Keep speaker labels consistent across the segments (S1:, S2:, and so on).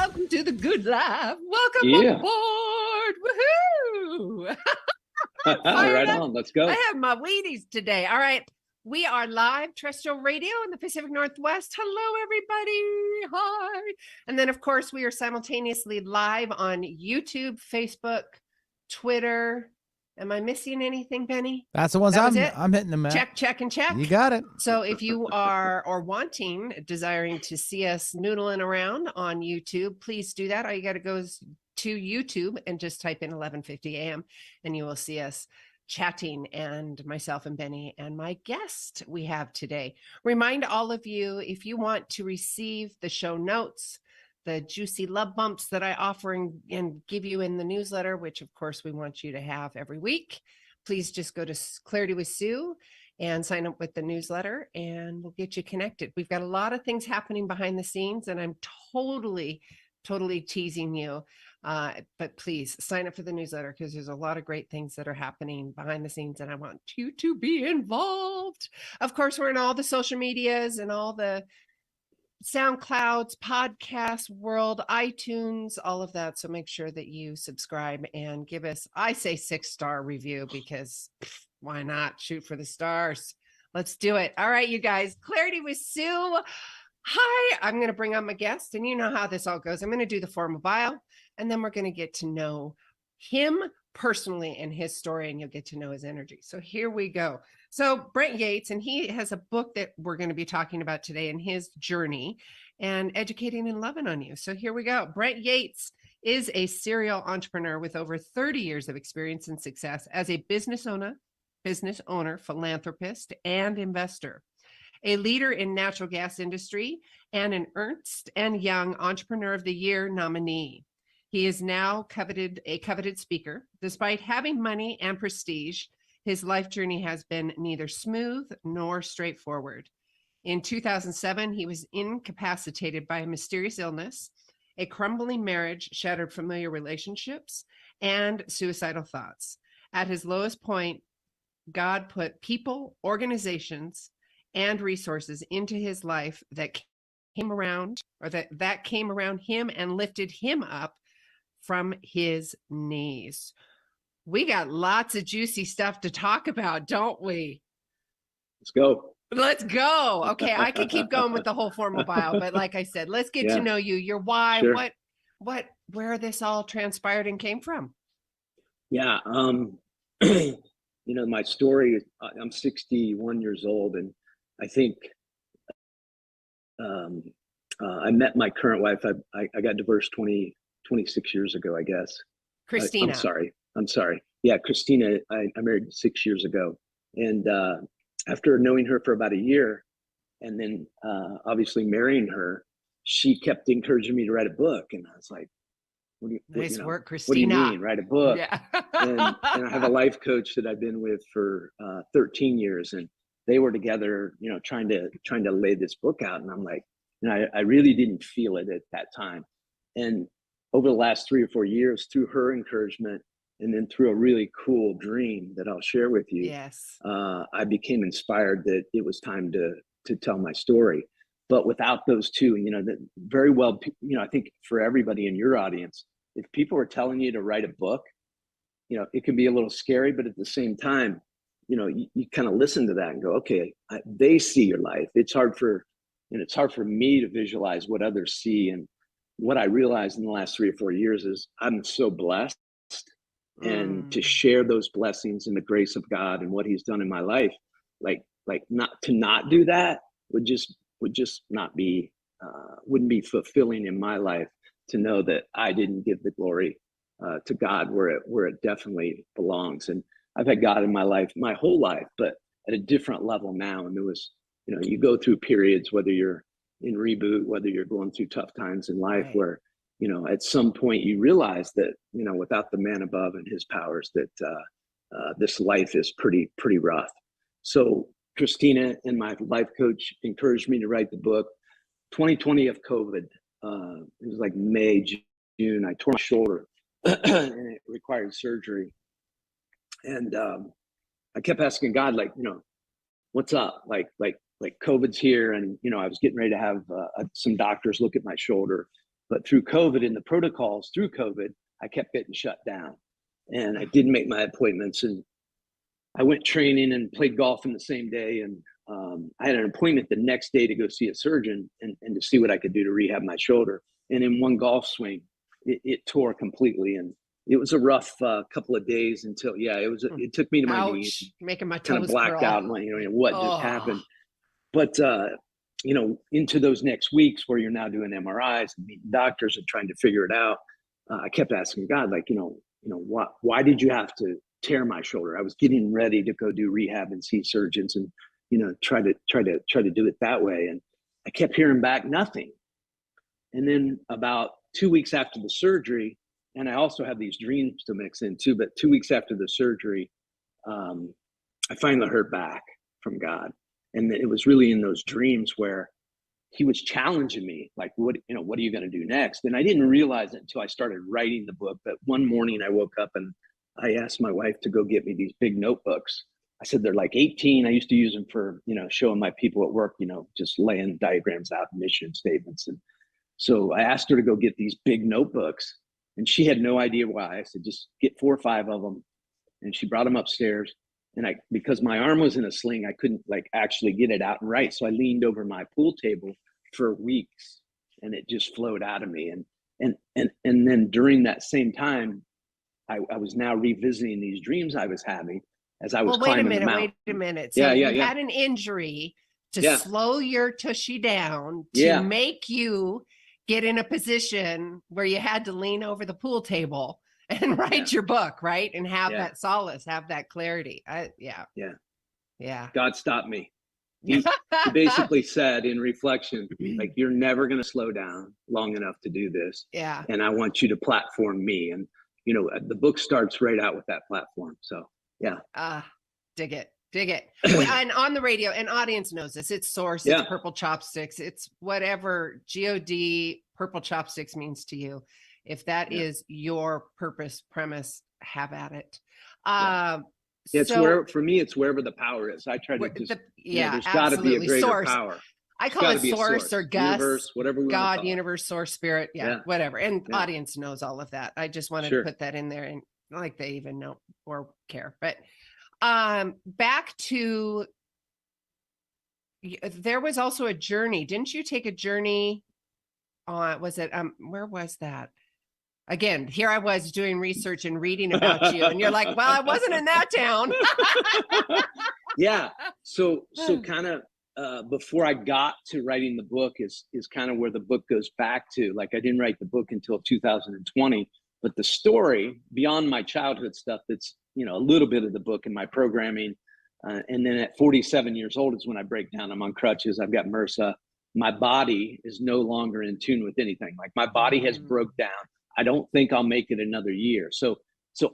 S1: welcome to the good life. Welcome aboard. Woohoo!
S2: Right on. Let's go.
S1: I have my Wheaties today. All right. We are live terrestrial radio in the Pacific Northwest. Hello, everybody. Hi. And then, of course, we are simultaneously live on YouTube, Facebook, Twitter. Am I missing anything, Benny?
S3: That's the ones I'm hitting them at.
S1: Check, and check.
S3: You got it.
S1: So if you are or desiring to see us noodling around on YouTube, please do that. All you got to go is to YouTube and just type in 1150 AM and you will see us chatting, and myself and Benny and my guest we have today. Remind all of you, if you want to receive the show notes, the juicy love bumps that I offer and give you in the newsletter, which of course we want you to have every week, please just go to Clarity with Sue and sign up with the newsletter and we'll get you connected. We've got a lot of things happening behind the scenes and I'm totally teasing you. But please sign up for the newsletter because there's a lot of great things that are happening behind the scenes and I want you to be involved. Of course, we're in all the social medias and all the SoundClouds, podcast world, iTunes, all of that. So make sure that you subscribe and give us, I say 6-star review because why not? Shoot for the stars. Let's do it. All right, you guys. Clarity with Sue. Hi, I'm going to bring on my guest and you know how this all goes. I'm going to do the formal bio and then we're going to get to know him personally and his story and you'll get to know his energy. So here we go. So Brent Yates, and he has a book that we're going to be talking about today and his journey and educating and loving on you. So here we go. Brent Yates is a serial entrepreneur with over 30 years of experience and success as a business owner, philanthropist, and investor. A leader in natural gas industry and an Ernst & Young Entrepreneur of the Year nominee. He is now a coveted speaker. Despite having money and prestige, his life journey has been neither smooth nor straightforward. In 2007, he was incapacitated by a mysterious illness, a crumbling marriage, shattered familiar relationships, and suicidal thoughts. At his lowest point, God put people, organizations, and resources into his life that came around him and lifted him up from his knees. We got lots of juicy stuff to talk about, don't we?
S2: Let's go.
S1: Okay, I could keep going with the whole formal bio, but like I said, let's get to know you, your why,
S2: sure.
S1: Where this all transpired and came from.
S2: Yeah, my story is I'm 61 years old and I think I met my current wife. I got divorced 26 years ago, I guess.
S1: Christina.
S2: I'm sorry. Yeah, Christina, I married 6 years ago. And after knowing her for about a year and then obviously marrying her, she kept encouraging me to write a book. And I was like,
S1: nice work, Christina.
S2: What do you mean, write a book?
S1: Yeah.
S2: and I have a life coach that I've been with for 13 years. And they were together, trying to lay this book out. And I'm like, I really didn't feel it at that time. And over the last 3 or 4 years, through her encouragement, and then through a really cool dream that I'll share with you,
S1: yes,
S2: I became inspired that it was time to tell my story. But without those two, that very well, I think for everybody in your audience, if people are telling you to write a book, it can be a little scary, but at the same time, you kind of listen to that and go, okay, they see your life. It's hard for me to visualize what others see. And what I realized in the last 3 or 4 years is I'm so blessed. And to share those blessings and the grace of God and what he's done in my life, like not do that would just not be, wouldn't be fulfilling in my life to know that I didn't give the glory to God where it definitely belongs. And I've had God in my life, my whole life, but at a different level now. And there was, you go through periods, whether you're in reboot, whether you're going through tough times in life, right, where, at some point you realize that, without the man above and his powers, that this life is pretty rough. So Christina and my life coach encouraged me to write the book. 2020 of COVID, it was like May, June, I tore my shoulder and it required surgery. And I kept asking God, what's up? Like COVID's here. And, I was getting ready to have some doctors look at my shoulder. But through COVID and the protocols through COVID, I kept getting shut down, and I didn't make my appointments. And I went training and played golf in the same day. And I had an appointment the next day to go see a surgeon and to see what I could do to rehab my shoulder. And in one golf swing, it tore completely. And it was a rough couple of days until, it took me to my knees,
S1: making my toes
S2: kind of blacked
S1: curl.
S2: out, what just happened. But, into those next weeks where you're now doing MRIs and meeting doctors and trying to figure it out, I kept asking God, like, why did you have to tear my shoulder? I was getting ready to go do rehab and see surgeons and, try to do it that way. And I kept hearing back nothing. And then about 2 weeks after the surgery, and I also have these dreams to mix in too, but 2 weeks after the surgery, I finally heard back from God. And it was really in those dreams where he was challenging me, like, what are you going to do next? And I didn't realize it until I started writing the book. But one morning I woke up and I asked my wife to go get me these big notebooks. I said, they're like 18. I used to use them for, showing my people at work, just laying diagrams out, mission statements. And so I asked her to go get these big notebooks, and she had no idea why. I said, just get 4 or 5 of them. And she brought them upstairs. And because my arm was in a sling, I couldn't actually get it out and write. So I leaned over my pool table for weeks, and it just flowed out of me. And then during that same time, I was now revisiting these dreams I was having as I was climbing the mountain.
S1: Wait a minute. So you had an injury to slow your tushy down to make you get in a position where you had to lean over the pool table and write your book, right? And have that solace, have that clarity.
S2: God stopped me. He basically said in reflection, like, you're never going to slow down long enough to do this.
S1: Yeah.
S2: And I want you to platform me. And, the book starts right out with that platform. So,
S1: dig it. And on the radio, and audience knows this, it's Source, it's Purple Chopsticks, it's whatever God Purple Chopsticks means to you. If that is your purpose, premise, have at it.
S2: It's where, for me, it's wherever the power is. I try to just, there's got to be a greater
S1: source.
S2: Power.
S1: I call it source or Gus,
S2: universe, whatever we
S1: God, universe, source, spirit, whatever. And audience knows all of that. I just wanted to put that in there, and like they even know or care. But back to, there was also a journey. Didn't you take a journey on, was it, where was that? Again, here I was doing research and reading about you, and you're like, well, I wasn't in that town.
S2: So kind of before I got to writing the book is kind of where the book goes back to. Like, I didn't write the book until 2020, but the story beyond my childhood stuff, that's, a little bit of the book in my programming. And then at 47 years old is when I break down. I'm on crutches. I've got MRSA. My body is no longer in tune with anything. Like, my body has broke down. I don't think I'll make it another year. So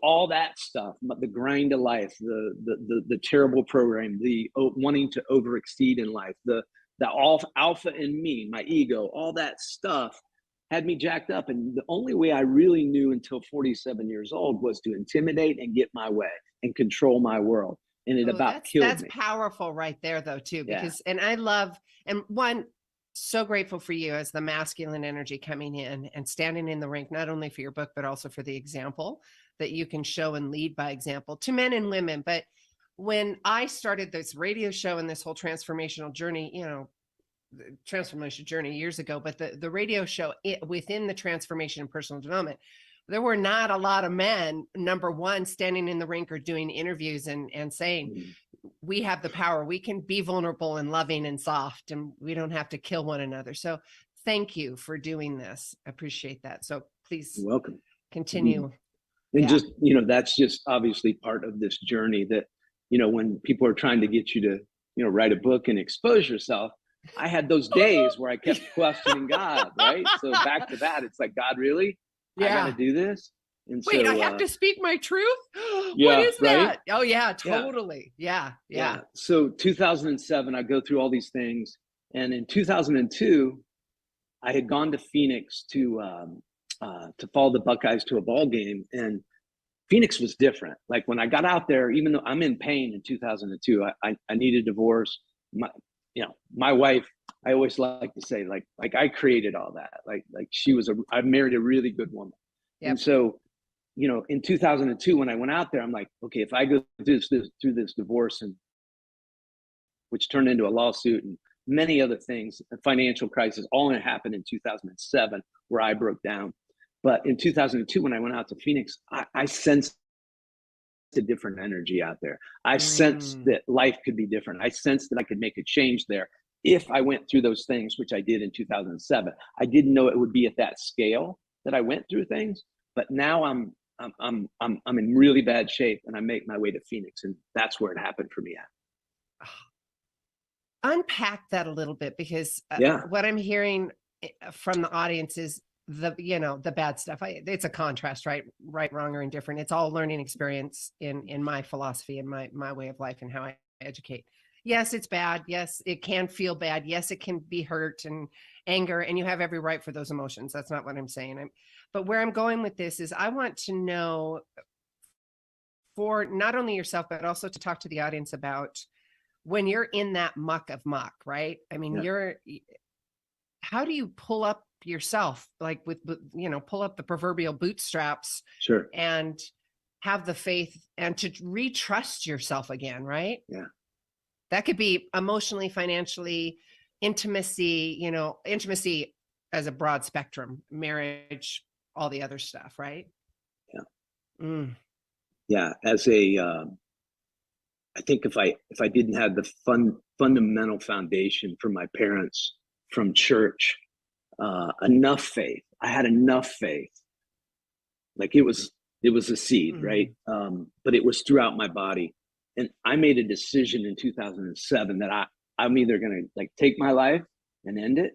S2: all that stuff, the grind of life, the terrible program, the wanting to overexceed in life, the alpha in me, my ego, all that stuff had me jacked up. And the only way I really knew until 47 years old was to intimidate and get my way and control my world. And it killed me.
S1: That's powerful right there, though, too, because, and I love, and one, so grateful for you as the masculine energy coming in and standing in the rink, not only for your book, but also for the example that you can show and lead by example to men and women. But when I started this radio show and this whole transformational journey, years ago, but the radio show within the transformation and personal development, there were not a lot of men, number one, standing in the rink or doing interviews and saying, we have the power. We can be vulnerable and loving and soft, and we don't have to kill one another. So thank you for doing this. I appreciate that. So please,
S2: you're welcome.
S1: Continue.
S2: And just, that's just obviously part of this journey that, when people are trying to get you to, write a book and expose yourself, I had those days where I kept questioning God, right? So back to that, it's like, God, really? I got to do this? And
S1: wait, I have to speak my truth? What is that? Oh, yeah, totally. Yeah.
S2: So 2007, I go through all these things. And in 2002, I had gone to Phoenix to follow the Buckeyes to a ball game. And Phoenix was different. Like, when I got out there, even though I'm in pain in 2002, I need a divorce. My wife, I always like to say, like I created all that. Like I married a really good woman. Yep. And so, you know, in 2002, when I went out there, I'm like, okay, if I go through this divorce, and which turned into a lawsuit and many other things, a financial crisis, all happened in 2007, where I broke down. But in 2002, when I went out to Phoenix, I sensed a different energy out there. I sensed that life could be different. I sensed that I could make a change there if I went through those things, which I did in 2007. I didn't know it would be at that scale that I went through things, but now I'm in really bad shape, and I make my way to Phoenix, and that's where it happened for me at.
S1: Unpack that a little bit, because what I'm hearing from the audience is the bad stuff. It's a contrast, right, wrong, or indifferent. It's all learning experience in my philosophy and my way of life and how I educate. Yes, it's bad. Yes, it can feel bad. Yes, it can be hurt and anger, and you have every right for those emotions. That's not what I'm saying. But where I'm going with this is, I want to know, for not only yourself, but also to talk to the audience about when you're in that muck of muck, right? I mean, how do you pull up yourself, like pull up the proverbial bootstraps,
S2: sure,
S1: and have the faith and to retrust yourself again, right?
S2: Yeah.
S1: That could be emotionally, financially, intimacy, intimacy as a broad spectrum, marriage, all the other stuff, right?
S2: Yeah. Yeah. As I think if I didn't have the fundamental foundation from my parents, from church, enough faith, I had enough faith. Like it was a seed, right? But it was throughout my body. And I made a decision in 2007 that I'm either going to like take my life and end it,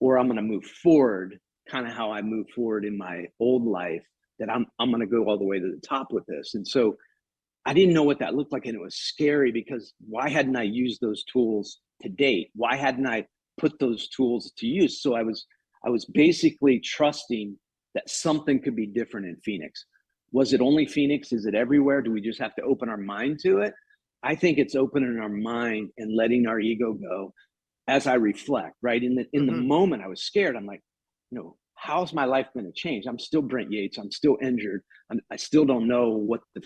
S2: or I'm going to move forward, kind of how I moved forward in my old life, that I'm going to go all the way to the top with this. And so I didn't know what that looked like. And it was scary, because why hadn't I used those tools to date? Why hadn't I put those tools to use? So I was basically trusting that something could be different in Phoenix. Was it only Phoenix? Is it everywhere? Do we just have to open our mind to it? I think it's opening our mind and letting our ego go as I reflect, right? In the moment I was scared. I'm like, how's my life going to change? I'm still Brent Yates. I'm still injured. I still don't know what the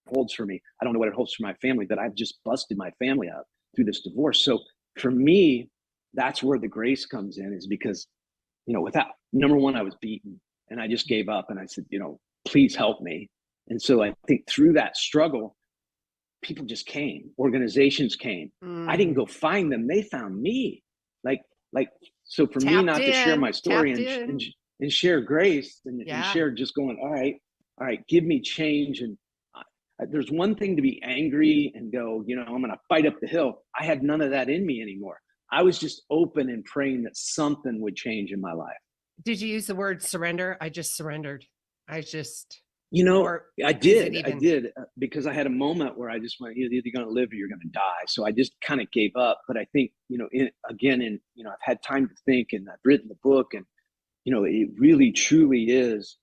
S2: holds for me. I don't know what it holds for my family, but I've just busted my family out through this divorce. So for me, that's where the grace comes in, is because, without, number one, I was beaten and I just gave up, and I said, please help me. And so I think through that struggle, people just came, organizations came. I didn't go find them. They found me. So for me not to share my story and share grace and share just going, all right, give me change. And there's one thing to be angry and go, I'm going to fight up the hill. I had none of that in me anymore. I was just open and praying that something would change in my life.
S1: Did you use the word surrender? I just surrendered. I
S2: did, because I had a moment where I just went, you're either going to live or you're going to die. So I just kind of gave up. But I think, I've had time to think, and I've written the book, and, it really truly is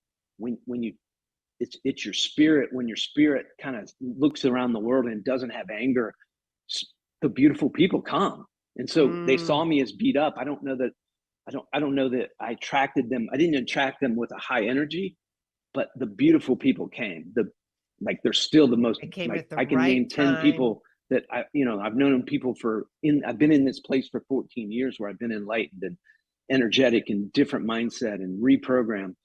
S2: it's your spirit. When your spirit kind of looks around the world and doesn't have anger, the beautiful people come. And so they saw me as beat up. I don't know that I attracted them. I didn't attract them with a high energy, but the beautiful people came. They're still the most. I can name 10 people that I've known people I've been in this place for 14 years, where I've been enlightened and energetic and different mindset and reprogrammed.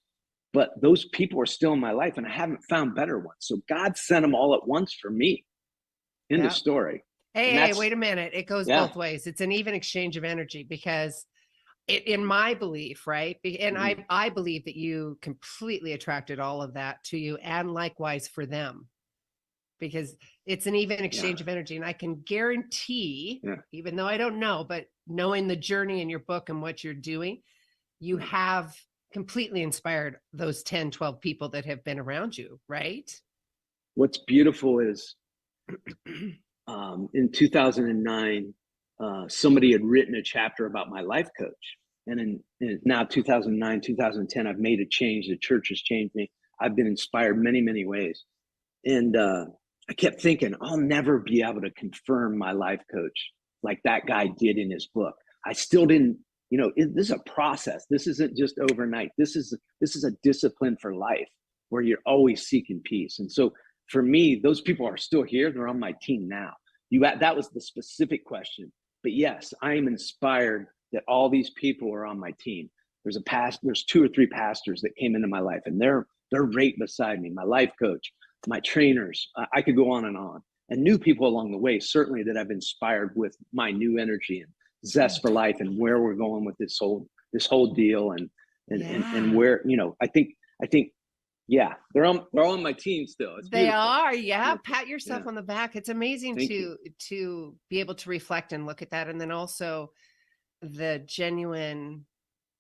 S2: But those people are still in my life, and I haven't found better ones. So God sent them all at once for me. In the story.
S1: Hey, wait a minute. It goes both ways. It's an even exchange of energy, because in my belief, right? And I believe that you completely attracted all of that to you, and likewise for them, because it's an even exchange of energy. And I can guarantee, even though I don't know, but knowing the journey in your book and what you're doing, you have completely inspired those 10, 12 people that have been around you, right?
S2: What's beautiful is in 2009, somebody had written a chapter about my life coach. And in now 2009, 2010, I've made a change. The church has changed me. I've been inspired many, many ways. And I kept thinking, I'll never be able to confirm my life coach like that guy did in his book. I still didn't, this is a process. This isn't just overnight. This is a discipline for life where you're always seeking peace. And so for me, those people are still here. They're on my team now. That was the specific question. But yes, I am inspired that all these people are on my team. There's 2 or 3 pastors that came into my life, and they're right beside me. My life coach, my trainers, I could go on, and new people along the way, certainly, that I've inspired with my new energy and zest for life and where we're going with this whole deal, and where, I think yeah, they're on my team still.
S1: They are. Yeah. Pat yourself on the back. It's amazing to be able to reflect and look at that. And then also the genuine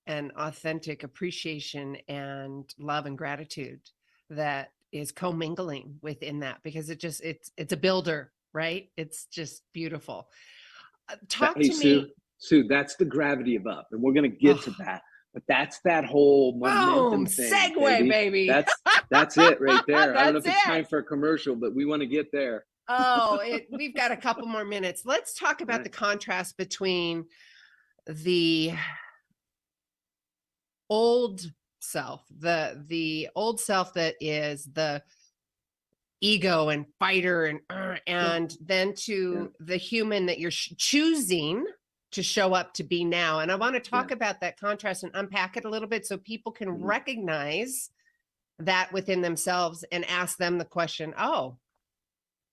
S1: and authentic appreciation and love and gratitude that is commingling within that, because it's a builder, right? It's just beautiful. Talk to me.
S2: Sue, that's the gravity of up, and we're going to get to that. But that's that whole momentum thing.
S1: Segue, baby.
S2: That's it right there. I don't know if it's time for a commercial, but we want to get there.
S1: We've got a couple more minutes. Let's talk about the contrast between the old self, the old self that is the ego and fighter and then to the human that you're choosing to show up to be now. And I want to talk about that contrast and unpack it a little bit so people can recognize that within themselves and ask them the question,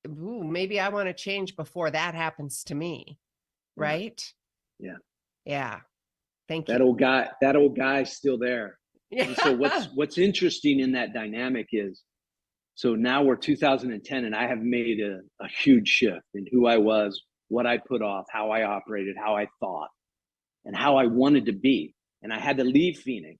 S1: maybe I want to change before that happens to me. Right? Yeah. Thank you.
S2: That old guy's still there. Yeah. And so what's interesting in that dynamic is, so now we're 2010 and I have made a huge shift in who I was, what I put off, how I operated, how I thought, and how I wanted to be. And I had to leave Phoenix.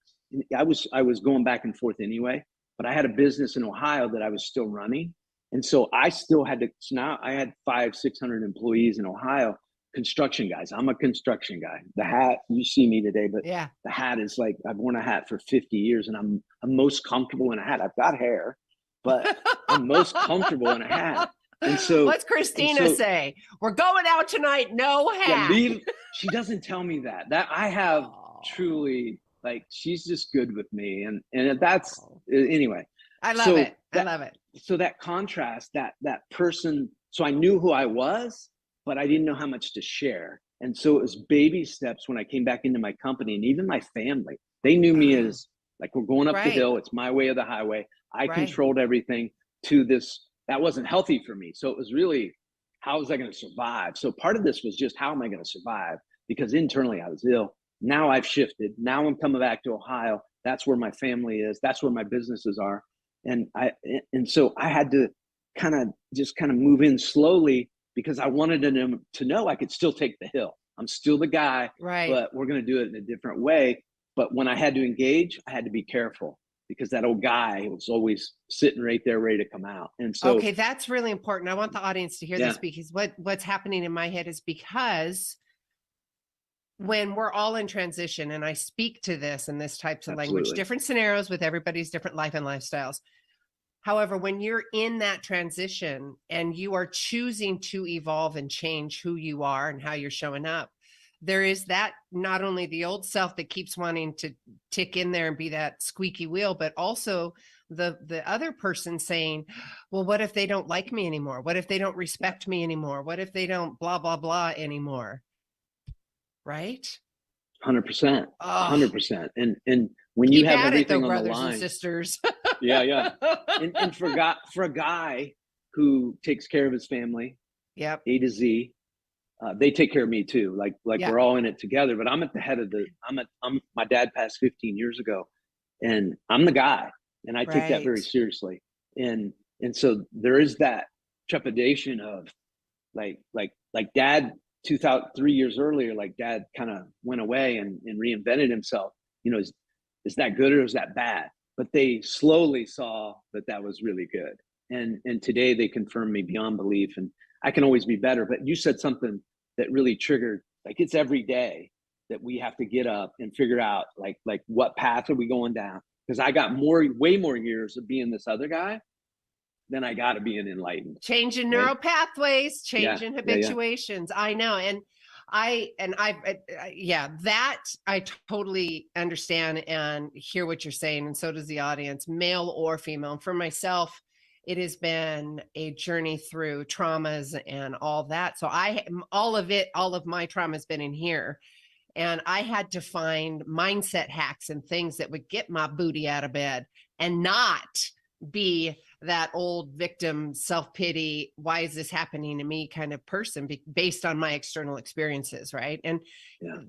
S2: I was going back and forth anyway, but I had a business in Ohio that I was still running. And so I still had to, so now I had 500-600 employees in Ohio, construction guys. I'm a construction guy. The hat, you see me today, but the hat is like, I've worn a hat for 50 years and I'm most comfortable in a hat. I've got hair, but I'm most comfortable in a hat. And so
S1: what's Christina say? We're going out tonight, no hat.
S2: Yeah, she doesn't tell me that. That I have truly, like, she's just good with me. And that's anyway.
S1: I love it. I love it.
S2: So that contrast, that person, so I knew who I was, but I didn't know how much to share. And so it was baby steps when I came back into my company, and even my family, they knew me as like, we're going up the hill. It's my way or the highway. I controlled everything to this. That wasn't healthy for me. So it was really, how was I going to survive? So part of this was just, how am I going to survive? Because internally I was ill. Now I've shifted. Now I'm coming back to Ohio. That's where my family is. That's where my businesses are. And so I had to kind of move in slowly, because I wanted them to know I could still take the hill. I'm still the guy, but we're going to do it in a different way. But when I had to engage, I had to be careful, because that old guy was always sitting right there ready to come out. And so,
S1: okay, that's really important. I want the audience to hear this, because what's happening in my head is, because when we're all in transition, and I speak to this in this types of language, different scenarios with everybody's different life and lifestyles. However, when you're in that transition and you are choosing to evolve and change who you are and how you're showing up, there is that, not only the old self that keeps wanting to tick in there and be that squeaky wheel, but also the other person saying, well, what if they don't like me anymore? What if they don't respect me anymore? What if they don't blah, blah, blah anymore? Right?
S2: 100%. 100%. And when you have everything on the line,
S1: and sisters.
S2: Yeah. And for a guy who takes care of his family, A to Z, they take care of me too. Like we're all in it together, but I'm at the head of my dad passed 15 years ago, and I'm the guy, and I take that very seriously. And so there is that trepidation of like dad 3 years earlier, like dad kind of went away and reinvented himself. Is that good or is that bad? But they slowly saw that was really good. And today they confirm me beyond belief, and I can always be better. But you said something that really triggered, like, it's every day that we have to get up and figure out like what path are we going down? Because I got way more years of being this other guy than I got to be an enlightened.
S1: Changing neural pathways, changing habituations. I know. And Yeah, that I totally understand and hear what you're saying. And so does the audience, male or female. And for myself, it has been a journey through traumas and all that. So all of my trauma has been in here. And I had to find mindset hacks and things that would get my booty out of bed and not be that old victim, self-pity, why is this happening to me kind of person based on my external experiences, right? And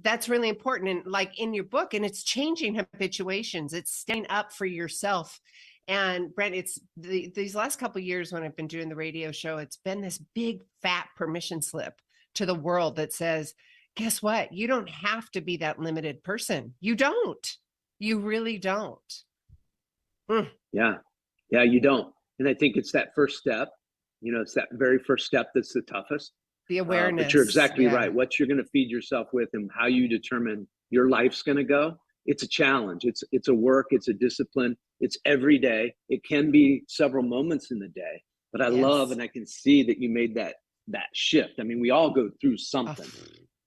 S1: that's really important. And like in your book, and it's changing habituations, it's standing up for yourself. And Brent, it's these last couple of years when I've been doing the radio show, it's been this big fat permission slip to the world that says, guess what? You don't have to be that limited person. You don't. You really don't.
S2: Yeah, you don't. And I think it's that first step, it's that very first step that's the toughest.
S1: The awareness.
S2: But you're exactly right. What you're going to feed yourself with and how you determine your life's going to go. It's a challenge. It's a work. It's a discipline. It's every day. It can be several moments in the day. But I love, and I can see that you made that shift. I mean, we all go through something.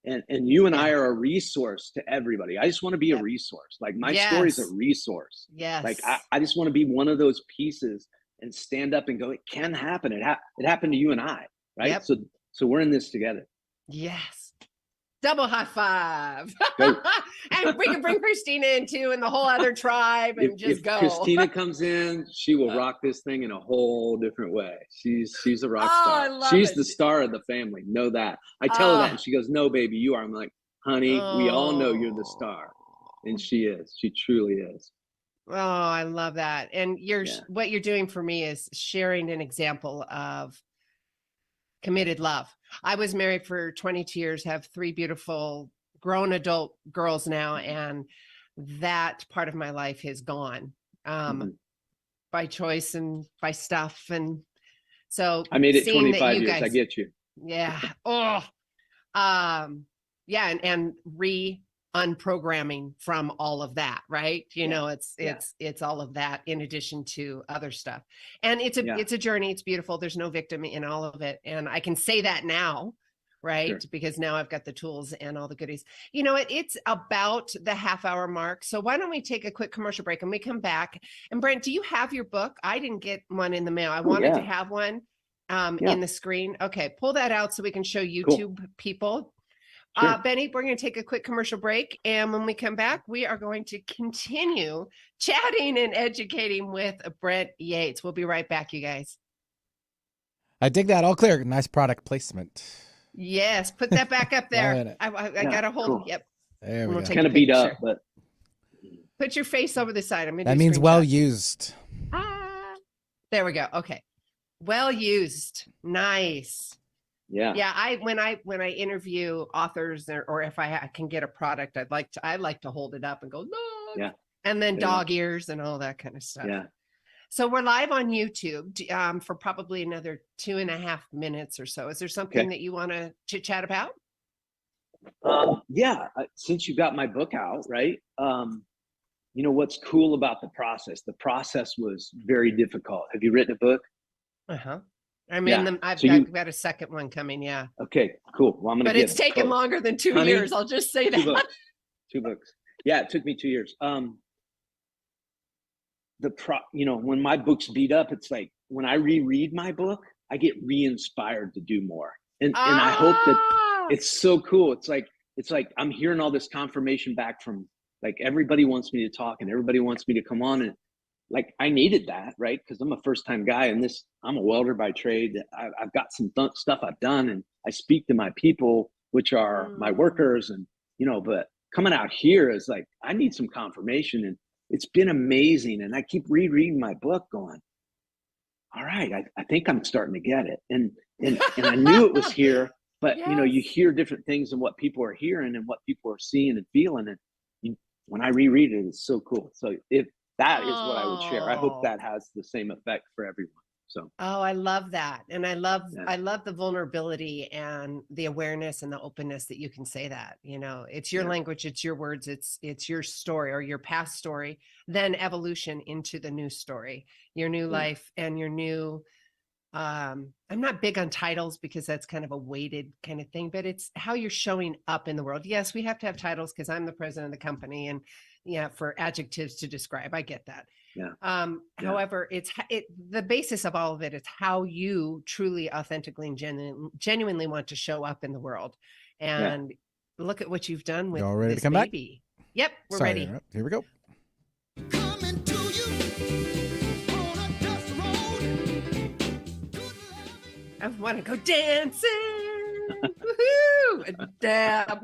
S2: And you and I are a resource to everybody. I just want to be a resource. Like my story's a resource.
S1: Yes.
S2: Like I just want to be one of those pieces and stand up and go, it can happen. It happened to you and I, right?
S1: Yep.
S2: So we're in this together.
S1: Yes. Double high five. And we can bring Christina in too and the whole other tribe and just go.
S2: If Christina comes in, she will rock this thing in a whole different way. She's a rock star. She's the star of the family. Know that. I tell her that and she goes, no, baby, you are. I'm like, honey, we all know you're the star. And she is. She truly is.
S1: Oh, I love that. And what you're doing for me is sharing an example of committed love. I was married for 22 years, have 3 beautiful grown adult girls now. And that part of my life is gone by choice and by stuff. And so
S2: I made it 25 years. I get you.
S1: Yeah. And unprogramming from all of that, right? It's all of that in addition to other stuff. And it's a journey. It's beautiful. There's no victim in all of it. And I can say that now, right? Sure. Because now I've got the tools and all the goodies. It's about the half-hour mark. So why don't we take a quick commercial break and we come back. And Brent, do you have your book? I didn't get one in the mail. I wanted to have one in the screen. Okay, pull that out so we can show YouTube people. Sure. Benny, we're going to take a quick commercial break. And when we come back, we are going to continue chatting and educating with Brent Yates. We'll be right back, you guys.
S3: I dig that. All clear. Nice product placement.
S1: Yes. Put that back up there. I got to hold.
S2: Cool.
S1: Yep.
S3: There we go.
S2: Kind of beat up, but.
S1: Put your face over the side.
S3: That means well used.
S1: There we go. Okay. Well used. Nice. Yeah. When I interview authors or if I can get a product, I like to hold it up and go, look. Yeah. And then dog ears and all that kind of stuff. Yeah. So we're live on YouTube for probably another 2.5 minutes or so. Is there something that you want to chit chat about?
S2: Since you got my book out, right? What's cool about the process? The process was very difficult. Have you written a book?
S1: I've got a second one coming. Yeah.
S2: Okay, cool. Well,
S1: but it's taken longer than 2 years. I'll just say that.
S2: 2 books. Yeah, it took me 2 years. When my book's beat up, it's like when I reread my book, I get re-inspired to do more. And I hope that it's so cool. It's like I'm hearing all this confirmation back from like everybody wants me to talk and everybody wants me to come on, and like I needed that, right? Because I'm a first-time guy and I'm a welder by trade. I've got some stuff I've done and I speak to my people, which are my workers, and but coming out here is like I need some confirmation, and it's been amazing. And I keep rereading my book going, all right, I think I'm starting to get it. And I knew it was here, but you hear different things and what people are hearing and what people are seeing and feeling. And when I reread it, it's so cool. So that is what I would share. I hope that has the same effect for everyone. So. Oh,
S1: I love that. And I love the vulnerability and the awareness and the openness that you can say that, it's your language, it's your words, it's your story or your past story, then evolution into the new story, your new life and your new I'm not big on titles because that's kind of a weighted kind of thing, but it's how you're showing up in the world. Yes, we have to have titles because I'm the president of the company, and yeah, for adjectives to describe. I get that.
S2: Yeah.
S1: However, the basis of all of it is how you truly, authentically, and genuinely want to show up in the world. And look at what you've done with
S3: Y'all ready
S1: this
S3: to come
S1: baby. Back? Yep, we're
S3: Sorry,
S1: ready.
S3: Here we go.
S4: Coming to you on a dust road.
S1: I want to go dancing. Woohoo! Dab.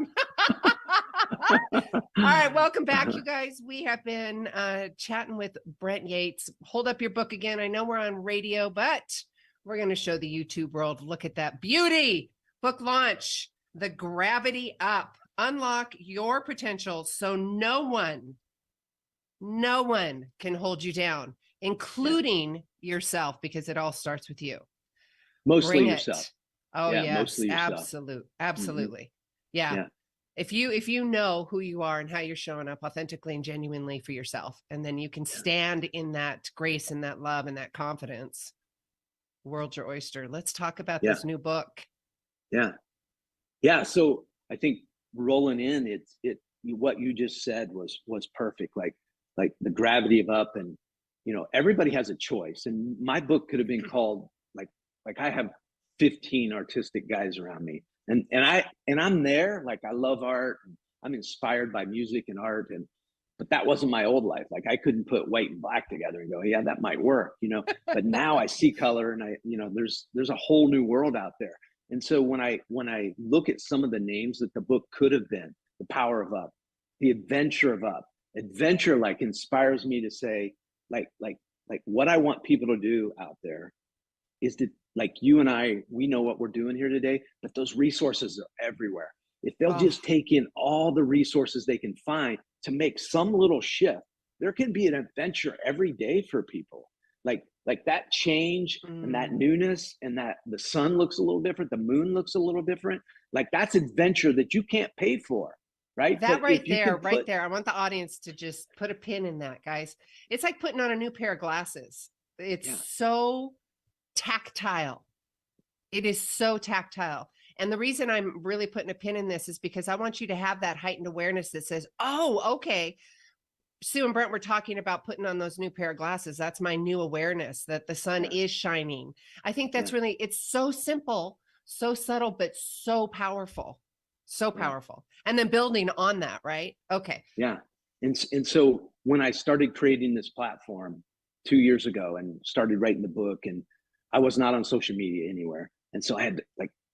S1: All right, welcome back, you guys. We have been chatting with Brent Yates. Hold up your book again. I know we're on radio, but we're going to show the YouTube world. Look at that beauty. Book launch, The Gravity Up. Unlock your potential so no one can hold you down, including yourself, because it all starts with you.
S2: Mostly
S1: Bring
S2: yourself.
S1: It. Oh,
S2: yeah,
S1: yes,
S2: mostly yourself.
S1: Absolutely. Mm-hmm. Yeah. If you know who you are and how you're showing up authentically and genuinely for yourself, and then you can stand in that grace and that love and that confidence, world's your oyster. Let's talk about this new book.
S2: Yeah. So I think rolling in, what you just said was perfect. Like the gravity of up, and everybody has a choice. And my book could have been called like I have 15 artistic guys around me. And I'm there, like I love art. And I'm inspired by music and art, but that wasn't my old life. Like I couldn't put white and black together and go, yeah, that might work, But now I see color, and there's a whole new world out there. And so when I look at some of the names that the book could have been, The Power of Up, The Adventure of Up, adventure like inspires me to say, like what I want people to do out there is to, like you and I, we know what we're doing here today, but those resources are everywhere. If they'll just take in all the resources they can find to make some little shift, there can be an adventure every day for people. Like that change and that newness, and that the sun looks a little different, the moon looks a little different. Like that's adventure that you can't pay for, right?
S1: That right there. I want the audience to just put a pin in that, guys. It's like putting on a new pair of glasses. It's so tactile. It is so tactile. And the reason I'm really putting a pin in this is because I want you to have that heightened awareness that says, oh, okay, Sue and Brent were talking about putting on those new pair of glasses. That's my new awareness that the sun is shining. I think that's really, it's so simple, so subtle, but so powerful. So powerful. And then building on that, right? Okay.
S2: Yeah. And so when I started creating this platform 2 years ago and started writing the book, and I was not on social media anywhere. And so I had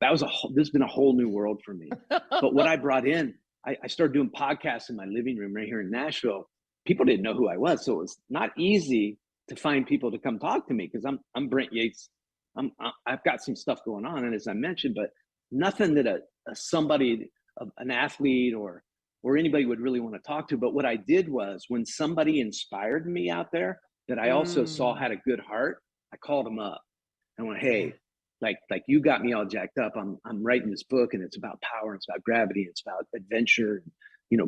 S2: this has been a whole new world for me. But what I brought in, I started doing podcasts in my living room right here in Nashville. People didn't know who I was. So it was not easy to find people to come talk to me, because I'm Brent Yates. I've got some stuff going on. And as I mentioned, but nothing that somebody, an athlete or anybody would really want to talk to. But what I did was, when somebody inspired me out there that I also saw had a good heart, I called them up. I went, hey, like you got me all jacked up. I'm writing this book, and it's about power, it's about gravity, it's about adventure,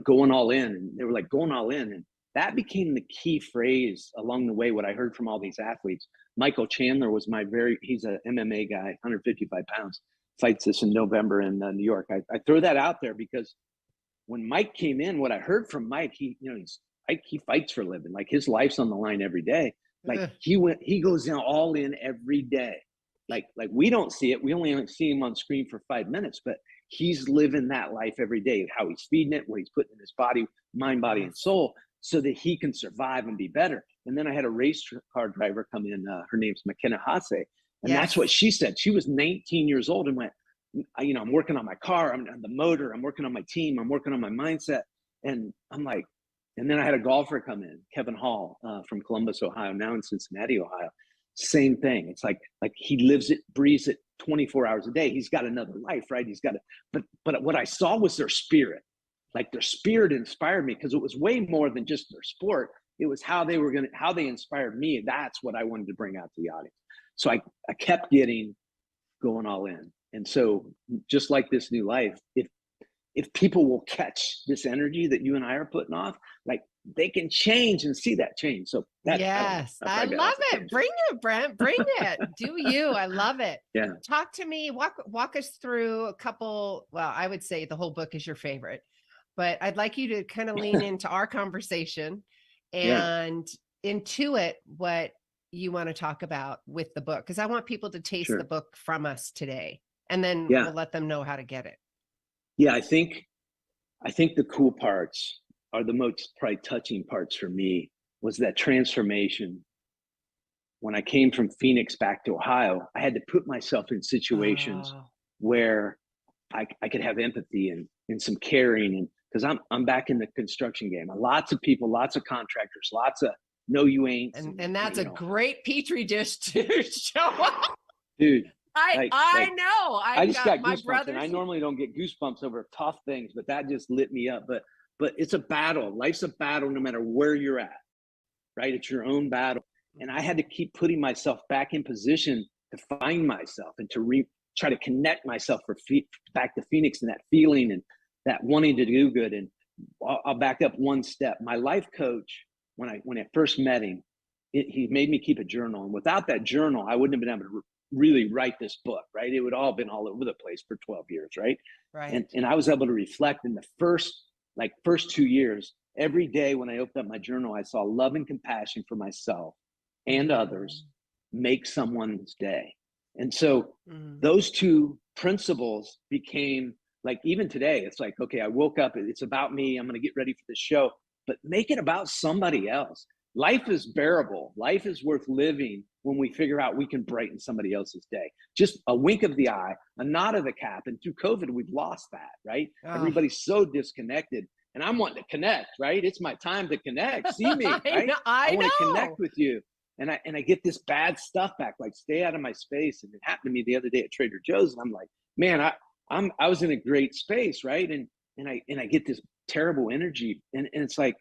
S2: going all in. And they were like, going all in. And that became the key phrase along the way. What I heard from all these athletes, Michael Chandler was he's a MMA guy, 155 pounds, fights this in November in New York. I throw that out there because when Mike came in, what I heard from Mike, he fights for a living. Like his life's on the line every day. Like he goes all in every day. Like we don't see it. We only see him on screen for 5 minutes, but he's living that life every day, how he's feeding it, what he's putting in his body, mind, body, and soul, so that he can survive and be better. And then I had a race car driver come in. Her name's McKenna Hase. And that's what she said. She was 19 years old and went, I'm working on my car. I'm on the motor. I'm working on my team. I'm working on my mindset. And I'm like, and then I had a golfer come in, Kevin Hall from Columbus, Ohio, now in Cincinnati, Ohio. Same thing. It's like he lives it, breathes it 24 hours a day. He's got another life, right? He's got it. But what I saw was their spirit. Like their spirit inspired me, because it was way more than just their sport. It was how they inspired me. That's what I wanted to bring out to the audience. So I kept going all in. And so just like this new life, if people will catch this energy that you and I are putting off, like they can change and see that change. So that,
S1: Yes,
S2: I
S1: I
S2: probably got
S1: love
S2: off the
S1: it.
S2: tangent.
S1: Bring it, Brent. Bring it. Do you? I love it.
S2: Yeah.
S1: Talk to me. Walk us through a couple. Well, I would say the whole book is your favorite, but I'd like you to kind of lean into our conversation and intuit what you want to talk about with the book, because I want people to taste
S2: Sure.
S1: the book from us today, and then
S2: Yeah.
S1: we'll let them know how to get it.
S2: Yeah, I think the cool parts are the most probably touching parts for me was that transformation. When I came from Phoenix back to Ohio, I had to put myself in situations
S1: Oh,
S2: where I could have empathy and some caring, and because I'm back in the construction game. Lots of people, lots of contractors, lots of no you ain't.
S1: and that's a great petri dish to show up.
S2: Dude.
S1: I know.
S2: I just got
S1: my
S2: goosebumps,
S1: brothers.
S2: and I normally don't get goosebumps over tough things, but that just lit me up. But it's a battle. Life's a battle no matter where you're at, right? It's your own battle. And I had to keep putting myself back in position to find myself and to try to connect myself back to Phoenix and that feeling and that wanting to do good. And I'll back up one step. My life coach, when I first met him, he made me keep a journal. And without that journal, I wouldn't have been able to really write this book, right? It would all been all over the place for 12 years, right?
S1: Right.
S2: And I was able to reflect in the first 2 years. Every day when I opened up my journal, I saw love and compassion for myself and others make someone's day. And so those two principles became like, even today, it's like, okay, I woke up, it's about me, I'm going to get ready for this show, but make it about somebody else. Life is bearable. Life is worth living when we figure out we can brighten somebody else's day. Just a wink of the eye, a nod of the cap. And through COVID, we've lost that, right? Everybody's so disconnected. And I'm wanting to connect, right? It's my time to connect. See me, right? I want to connect with you. And I get this bad stuff back, like stay out of my space. And it happened to me the other day at Trader Joe's. And I'm like, man, I was in a great space, right? And I get this terrible energy. And it's like,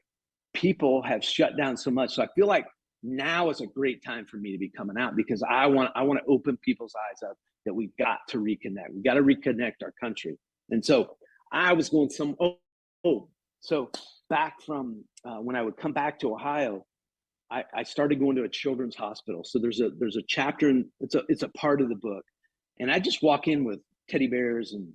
S2: people have shut down so much. So I feel like now is a great time for me to be coming out, because I want to open people's eyes up that we've got to reconnect. We've got to reconnect our country. And so I was going so back from when I would come back to Ohio, I started going to a children's hospital. So there's a chapter, and it's a part of the book. And I just walk in with teddy bears and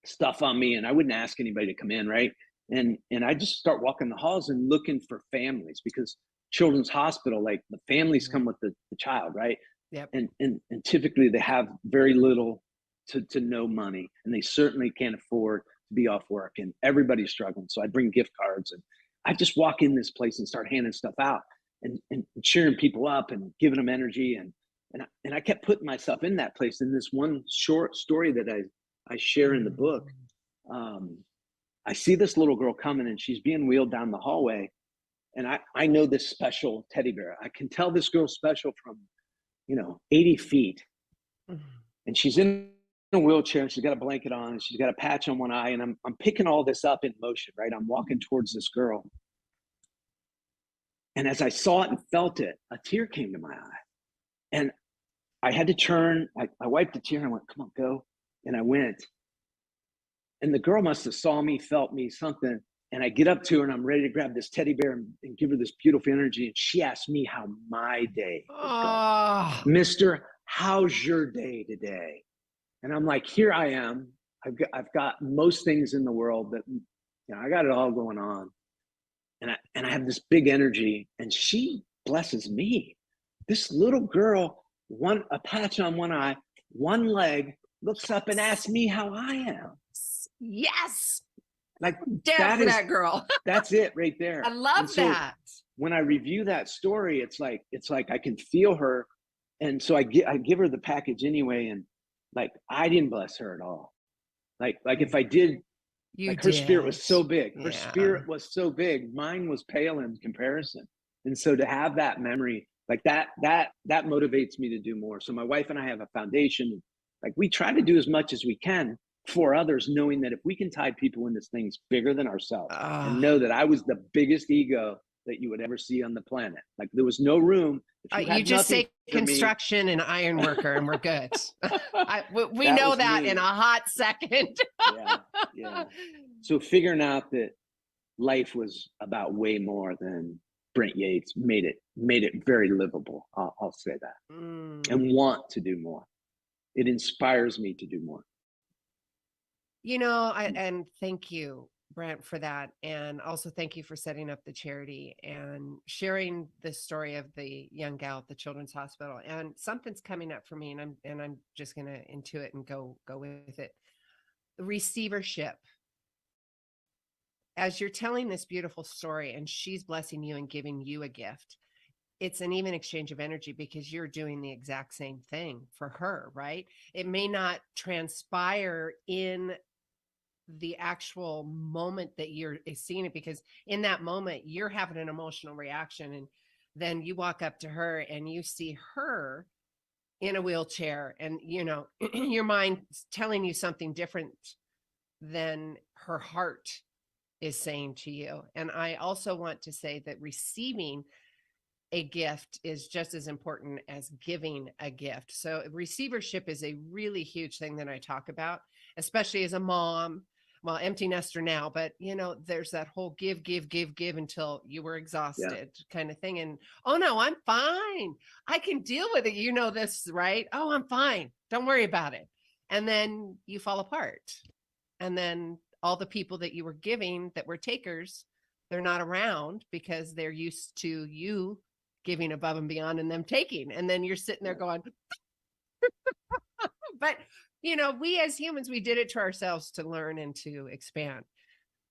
S2: stuff on me, and I wouldn't ask anybody to come in, right? And I just start walking the halls and looking for families, because children's hospital, like the families come with the child, right?
S1: Yep.
S2: And typically they have very little to no money, and they certainly can't afford to be off work, and everybody's struggling. So I bring gift cards, and I just walk in this place and start handing stuff out and cheering people up and giving them energy. And I kept putting myself in that place. In this one short story that I share in the book, I see this little girl coming, and she's being wheeled down the hallway. And I know this special teddy bear. I can tell this girl's special from, 80 feet. And she's in a wheelchair, and she's got a blanket on, and she's got a patch on one eye. And I'm picking all this up in motion, right? I'm walking towards this girl. And as I saw it and felt it, a tear came to my eye. And I had to turn. I wiped the tear, and I went, come on, go. And I went. And the girl must have saw me, felt me, something. And I get up to her, and I'm ready to grab this teddy bear and give her this beautiful energy. And she asked me how my day was going. Mister, how's your day today? And I'm like, here I am. I've got most things in the world that, I got it all going on. And I have this big energy, and she blesses me. This little girl, a patch on one eye, one leg, looks up and asks me how I am.
S1: Yes.
S2: Like
S1: that girl.
S2: That's it right there.
S1: I love that.
S2: When I review that story, it's like I can feel her. And so I give her the package anyway. And like, I didn't bless her at all. Like if I did, her spirit was so big. Her spirit was so big. Mine was pale in comparison. And so to have that memory, like that motivates me to do more. So my wife and I have a foundation. Like, we try to do as much as we can for others, knowing that if we can tie people into things bigger than ourselves, and know that I was the biggest ego that you would ever see on the planet. Like, there was no room.
S1: You just say construction and iron worker, and we're good. We know that in a hot second.
S2: Yeah. So figuring out that life was about way more than Brent Yates made it very livable. I'll say that, and want to do more. It inspires me to do more.
S1: And thank you, Brent, for that. And also thank you for setting up the charity and sharing the story of the young gal at the Children's Hospital. And something's coming up for me, and I'm just going to intuit and go with it. Receivership. As you're telling this beautiful story and she's blessing you and giving you a gift, it's an even exchange of energy because you're doing the exact same thing for her, right? It may not transpire in the actual moment that you're seeing it, because in that moment you're having an emotional reaction, and then you walk up to her and you see her in a wheelchair, and your mind's telling you something different than her heart is saying to you. And I also want to say that receiving a gift is just as important as giving a gift. So receivership is a really huge thing that I talk about, especially as a mom. Well, empty nester now, but there's that whole give until you were exhausted kind of thing. And, oh no, I'm fine. I can deal with it. This, right? Oh, I'm fine. Don't worry about it. And then you fall apart. And then all the people that you were giving that were takers, they're not around because they're used to you giving above and beyond and them taking. And then you're sitting there going, but we as humans, we did it to ourselves to learn and to expand.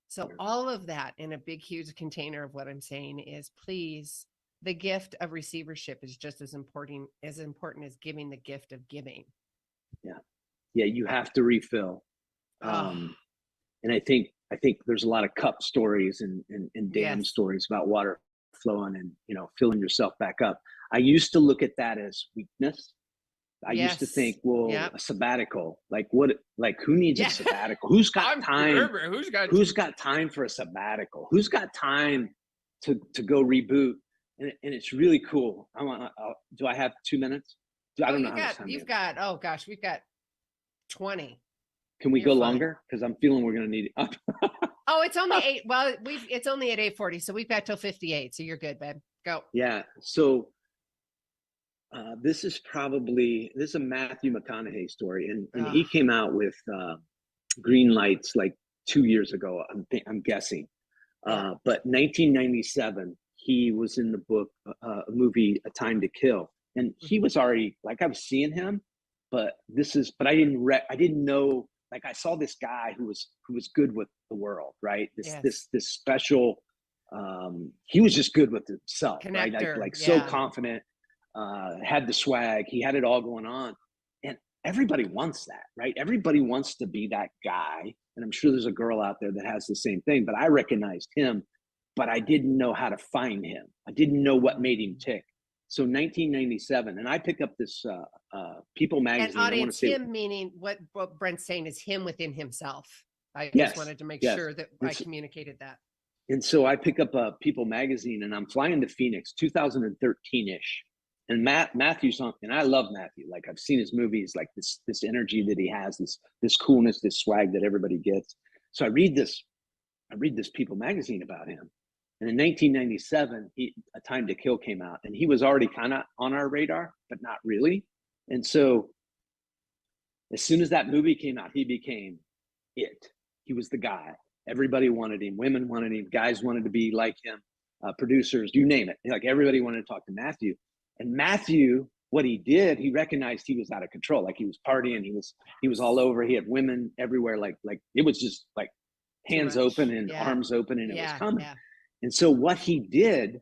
S1: So all of that in a big, huge container of what I'm saying is, please, the gift of receivership is just as important as giving the gift of giving.
S2: Yeah. You have to refill. And I think there's a lot of cup stories and dam stories about water flowing and, filling yourself back up. I used to look at that as weakness. I used to think, a sabbatical, who needs a sabbatical? Who's got time? Who's got time for a sabbatical? Who's got time to go reboot? And it's really cool. Do I have 2 minutes? I don't know how much time
S1: we've got 20.
S2: Can we go longer? Because I'm feeling we're going to need it up.
S1: Oh, it's only 8. Well, it's only at 8:40, so we've got till 58. So you're good, babe. Go.
S2: Yeah. So this is a Matthew McConaughey story, and he came out with Green Lights like 2 years ago. I'm guessing, but 1997 he was in the book, a movie, A Time to Kill, and he was already I was seeing him, but I didn't know. I saw this guy who was good with the world, right? This special. He was just good with himself,
S1: connector,
S2: right? So confident. Had the swag. He had it all going on, and everybody wants that, right? Everybody wants to be that guy, and I'm sure there's a girl out there that has the same thing. But I recognized him, but I didn't know how to find him. I didn't know what made him tick. So 1997, and I pick up this People magazine.
S1: And audience, him meaning what Brent's saying is him within himself. I just wanted to make sure that I communicated that.
S2: And so I pick up People magazine, and I'm flying to Phoenix, 2013-ish. And Matthew's on, and I love Matthew. I've seen his movies, this energy that he has, this coolness, this swag that everybody gets. So I read this People magazine about him. And in 1997, A Time to Kill came out, and he was already kind of on our radar, but not really. And so as soon as that movie came out, he became it. He was the guy. Everybody wanted him. Women wanted him. Guys wanted to be like him. Producers, you name it. Everybody wanted to talk to Matthew. And Matthew, what he did, he recognized he was out of control. He was partying. He was all over. He had women everywhere. It was just hands open and arms open, and it was coming. Yeah. And so what he did,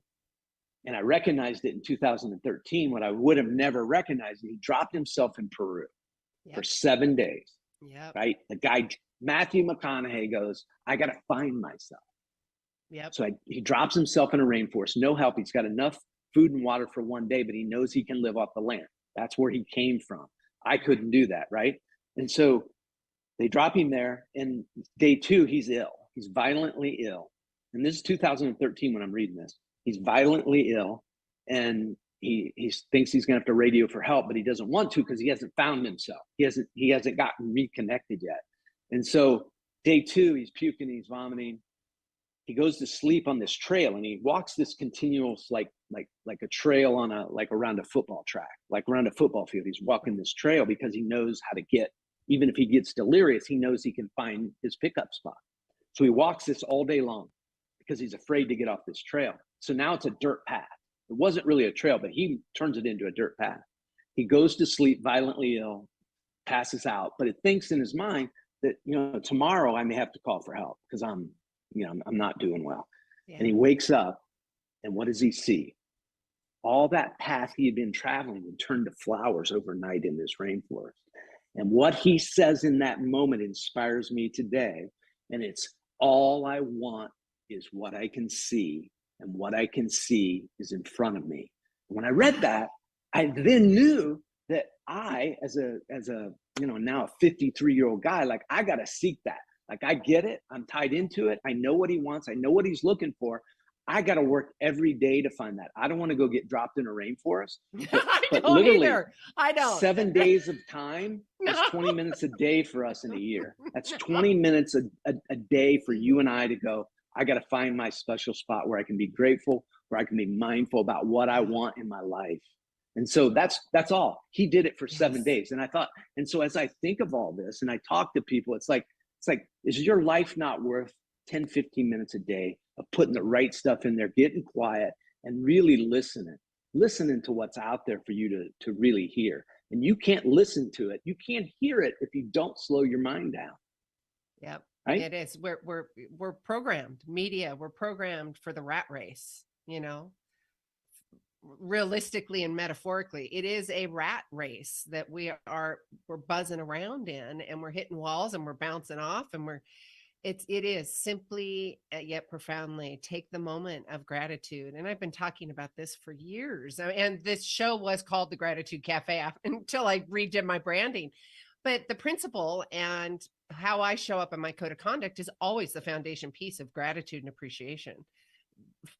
S2: and I recognized it in 2013, what I would have never recognized, he dropped himself in Peru for 7 days.
S1: Yeah.
S2: Right. The guy, Matthew McConaughey, goes, I got to find myself.
S1: Yep.
S2: So he drops himself in a rainforest, no help. He's got enough food and water for 1 day, but he knows he can live off the land. That's where he came from. I couldn't do that. Right. And so they drop him there, and day 2, he's ill. He's violently ill. And this is 2013 when I'm reading this. He's violently ill, and he thinks he's going to have to radio for help, but he doesn't want to because he hasn't found himself. He hasn't gotten reconnected yet. And so day 2, he's puking, he's vomiting. he goes to sleep on this trail, and he walks this continuous, like a trail on around a football track, like around a football field. He's walking this trail because he knows how to get, even if he gets delirious, he knows he can find his pickup spot. So he walks this all day long because he's afraid to get off this trail. So now it's a dirt path. It wasn't really a trail, but he turns it into a dirt path. He goes to sleep violently ill, passes out, but it thinks in his mind that, tomorrow I may have to call for help because I'm not doing well.
S1: Yeah.
S2: And he wakes up, and what does he see? All that path he had been traveling would turn to flowers overnight in this rainforest. And what he says in that moment inspires me today. And it's, all I want is what I can see, and what I can see is in front of me. When I read that, I then knew that I, as a now a 53-year-old guy, like, I got to seek that. Like, I get it. I'm tied into it. I know what he wants. I know what he's looking for. I got to work every day to find that. I don't want to go get dropped in a rainforest.
S1: I don't either. I don't.
S2: 7 days of time is 20 minutes a day for us in a year. That's 20 minutes a day for you and I to go, I got to find my special spot where I can be grateful, where I can be mindful about what I want in my life. And so that's all. He did it for 7 days. And I thought, and so as I think of all this and I talk to people, it's like, is your life not worth 10, 15 minutes a day of putting the right stuff in there, getting quiet and really listening to what's out there for you to really hear? And you can't listen to it. You can't hear it if you don't slow your mind down.
S1: Yep.
S2: Right?
S1: It is. We're programmed, media, we're programmed for the rat race, realistically and metaphorically. It is a rat race that we're buzzing around in, and we're hitting walls and we're bouncing off, and it is simply yet profoundly take the moment of gratitude. And I've been talking about this for years. And this show was called The Gratitude Cafe until I redid my branding. But the principle and how I show up in my code of conduct is always the foundation piece of gratitude and appreciation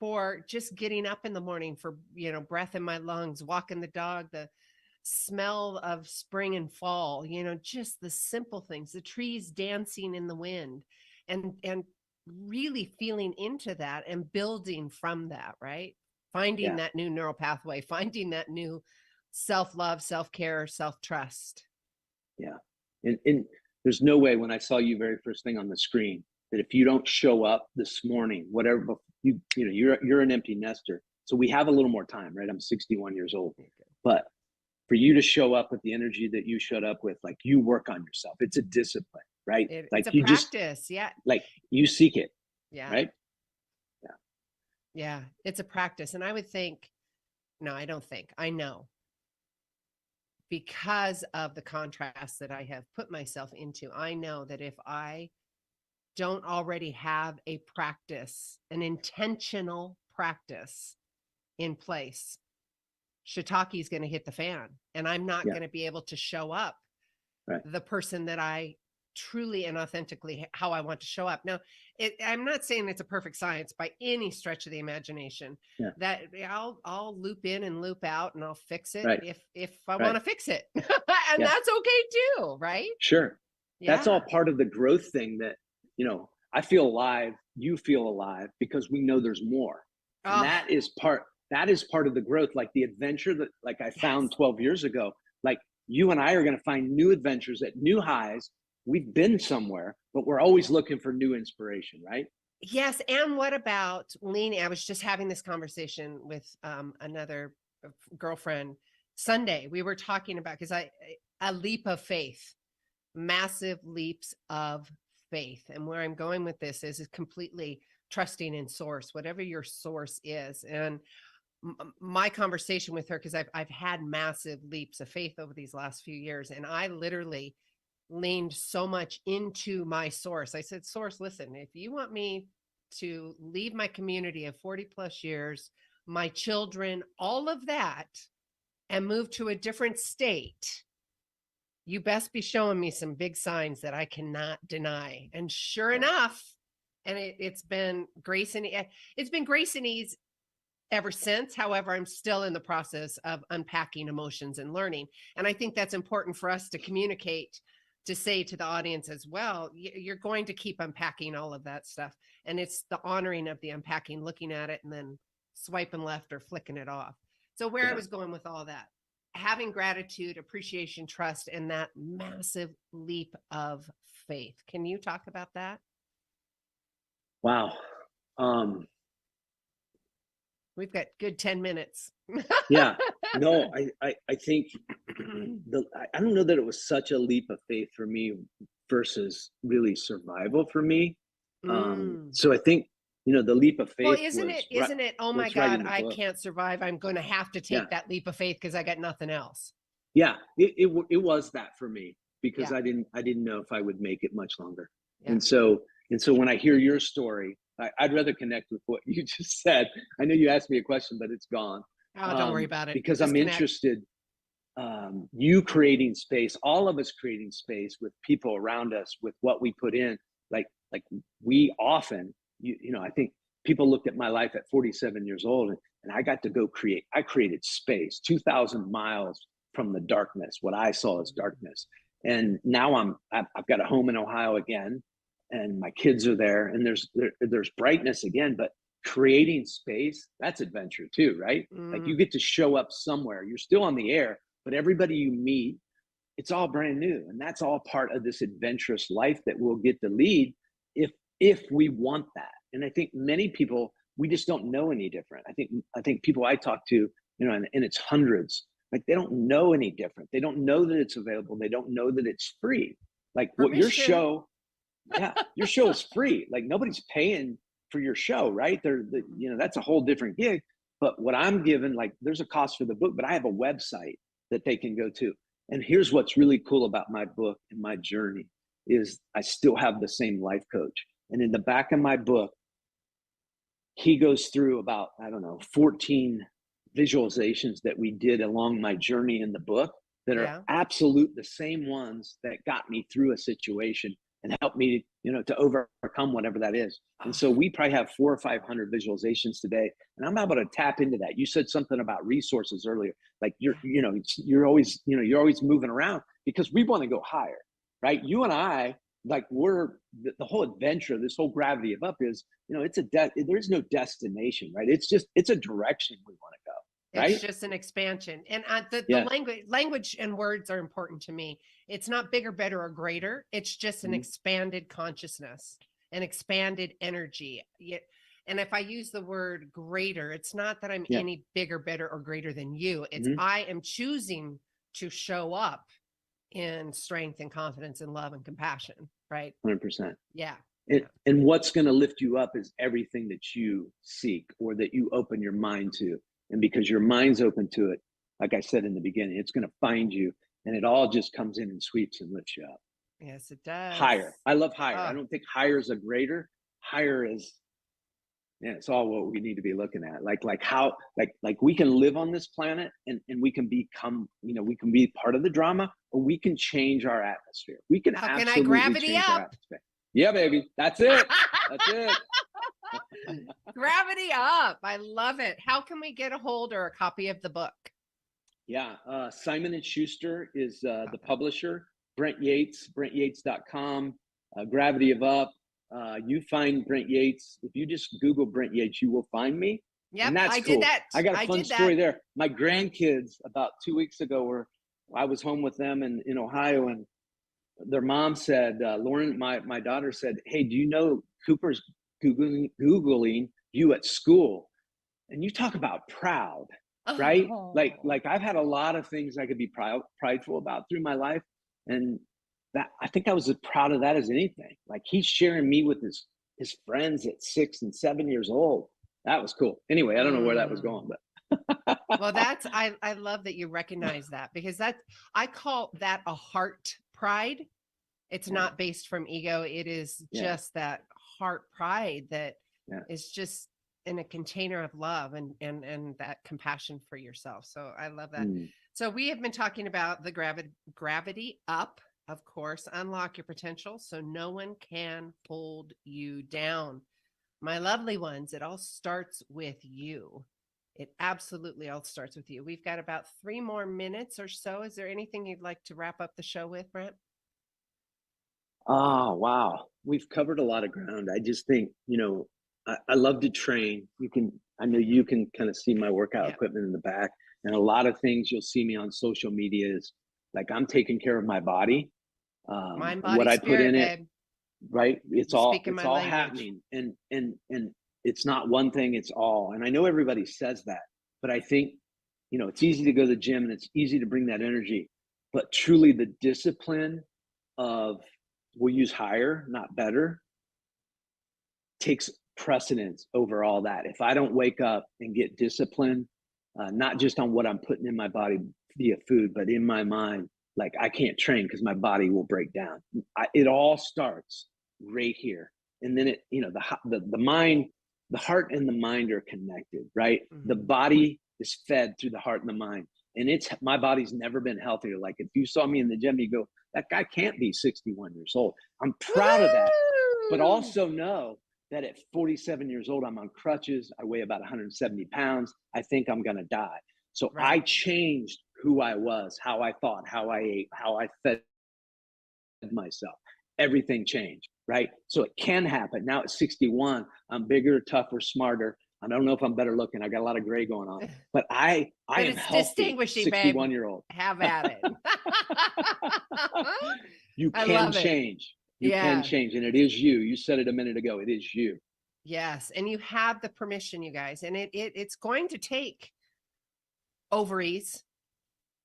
S1: for just getting up in the morning, for, breath in my lungs, walking the dog, the smell of spring and fall, just the simple things, the trees dancing in the wind, and really feeling into that and building from that, right? Finding that new neural pathway, finding that new self-love, self-care, self-trust. Yeah.
S2: And there's no way, when I saw you very first thing on the screen, that if you don't show up this morning, whatever, you're an empty nester. So we have a little more time, right? I'm 61 years old, but for you to show up with the energy that you showed up with, like, you work on yourself. It's a discipline, right?
S1: It's a practice.
S2: Like, you seek it.
S1: Yeah.
S2: Right.
S1: Yeah. It's a practice. And I would think, no, I don't think, I know, because of the contrast that I have put myself into, I know that if I don't already have a practice, an intentional practice in place, shiitake is going to hit the fan, and I'm not going to be able to show up the person that I truly and authentically, how I want to show up. Now, I'm not saying it's a perfect science by any stretch of the imagination. That I'll loop in and loop out, and I'll fix it if I want to fix it, and that's okay too, right?
S2: Sure. That's all part of the growth thing that, I feel alive, you feel alive, because we know there's more. And that is part of the growth, like the adventure that, like, I found 12 years ago. Like, you and I are going to find new adventures at new highs. We've been somewhere, but we're always looking for new inspiration, right? Yes.
S1: And what about leaning? I was just having this conversation with another girlfriend Sunday. We were talking about, because a leap of faith, massive leaps of faith. And where I'm going with this is completely trusting in source, whatever your source is. And my conversation with her, because I've had massive leaps of faith over these last few years, and I literally leaned so much into my source. I said, source, listen, if you want me to leave my community of 40 plus years, my children, all of that, and move to a different state, you best be showing me some big signs that I cannot deny. And sure enough, and it's been grace and ease ever since. However, I'm still in the process of unpacking emotions and learning. And I think that's important for us to communicate to say to the audience as well, you're going to keep unpacking all of that stuff. And it's the honoring of the unpacking, looking at it and then swiping left or flicking it off. So where I was going with all that, having gratitude, appreciation, trust, and that massive leap of faith. Can you talk about that?
S2: Wow.
S1: We've got good 10 minutes.
S2: Yeah. No, I think I don't know that it was such a leap of faith for me versus really survival for me. So I think, the leap of faith.
S1: Well, isn't it? Oh my God, I can't survive. I'm going to have to take that leap of faith because I got nothing else.
S2: Yeah, it was that for me because I didn't know if I would make it much longer. Yeah. And so when I hear your story, I'd rather connect with what you just said. I know you asked me a question, but it's gone.
S1: Oh, don't worry about it.
S2: Because just I'm interested. You creating space, all of us creating space with people around us, with what we put in. Like we often, I think people looked at my life at 47 years old, and I got to go create. I created space, 2,000 miles from the darkness, what I saw as darkness. And now I've got a home in Ohio again, and my kids are there, and there's brightness again. But creating space, that's adventure too, right? Like you get to show up somewhere. You're still on the air, but everybody you meet, it's all brand new. And that's all part of this adventurous life that we'll get to lead if we want that. And I think many people, we just don't know any different. I think people I talk to, and it's hundreds, like they don't know any different. They don't know that it's available. They don't know that it's free. Like what your show, your show is free. Like nobody's paying for your show, right? That's a whole different gig. But what I'm given, like there's a cost for the book, but I have a website that they can go to. And here's what's really cool about my book and my journey is I still have the same life coach. And in the back of my book, he goes through about, 14 visualizations that we did along my journey in the book that are absolute the same ones that got me through a situation and helped me, to overcome whatever that is. And so we probably have 400 or 500 visualizations today, and I'm able to tap into that. You said something about resources earlier, like you're always moving around because we want to go higher, right? You and I, like we're the whole adventure, this whole gravity of up is, there's no destination, right? It's a direction we want to go. Right?
S1: It's just an expansion. And the language and words are important to me. It's not bigger, better, or greater. It's just an expanded consciousness, an expanded energy. And if I use the word greater, it's not that I'm any bigger, better, or greater than you. It's I am choosing to show up in strength and confidence and love and compassion, right?
S2: 100%.
S1: Yeah.
S2: And what's going to lift you up is everything that you seek or that you open your mind to. And because your mind's open to it, like I said in the beginning, it's going to find you, and it all just comes in and sweeps and lifts you up.
S1: Yes, it does.
S2: Higher. I love higher. I don't think higher is a greater. Higher is, it's all what we need to be looking at. Like how we can live on this planet and we can become, we can be part of the drama, or we can change our atmosphere. We can
S1: how
S2: absolutely
S1: can I gravity
S2: change
S1: up?
S2: our atmosphere. Yeah, baby. That's it. That's it.
S1: Gravity up. I love it. How can we get a hold or a copy of the book?
S2: Yeah. Simon & Schuster is the publisher. Brent Yates, brentyates.com. Gravity of Up. You find Brent Yates. If you just Google Brent Yates, you will find me.
S1: Yeah,
S2: and that's
S1: I
S2: cool.
S1: did that.
S2: I got a fun story there. My grandkids about 2 weeks ago I was home with them in Ohio, and their mom said, Lauren, my daughter said, hey, do you know Cooper's Googling you at school? And you talk about proud, right? Like I've had a lot of things I could be prideful about through my life. And that I think I was as proud of that as anything. Like he's sharing me with his friends at 6 and 7 years old. That was cool. Anyway, I don't know where that was going, but
S1: well, I love that you recognize that, because I call that a heart pride. It's not based from ego. It is just that heart pride that is just in a container of love and that compassion for yourself. So I love that. So we have been talking about the gravity up, of course, unlock your potential so no one can hold you down. My lovely ones, it all starts with you. It absolutely all starts with you. We've got about 3 more minutes or so. Is there anything you'd like to wrap up the show with, Brent?
S2: Oh, wow. We've covered a lot of ground. I just think, I love to train. I know you can kind of see my workout
S1: Yeah.
S2: equipment in the back. And a lot of things you'll see me on social media is like I'm taking care of my body.
S1: Mind,
S2: What
S1: body,
S2: I put
S1: spirit,
S2: in it,
S1: babe.
S2: right? It's
S1: You're
S2: all
S1: speaking
S2: it's
S1: my
S2: all
S1: language.
S2: happening. And it's not one thing, it's all. And I know everybody says that, but I think, it's easy to go to the gym and it's easy to bring that energy. But truly the discipline of we'll use higher, not better, takes precedence over all that. If I don't wake up and get disciplined, not just on what I'm putting in my body via food, but in my mind, like I can't train because my body will break down. It all starts right here, and then the mind, the heart, and the mind are connected, right?
S1: Mm-hmm.
S2: The body is fed through the heart and the mind, and my body's never been healthier. Like if you saw me in the gym, you go, that guy can't be 61 years old. I'm proud of that, but also know that at 47 years old, I'm on crutches. I weigh about 170 pounds. I think I'm going to die. So I changed who I was, how I thought, how I ate, how I fed myself. Everything changed, right? So it can happen. Now at 61, I'm bigger, tougher, smarter. I don't know if I'm better looking. I got a lot of gray going on, but I am
S1: it's
S2: healthy.
S1: distinguishing,
S2: 61-year-old.
S1: Have at it.
S2: You can change. You can change, and it is you. You said it a minute ago. It is you.
S1: Yes, and you have the permission, you guys, and it's going to take ovaries.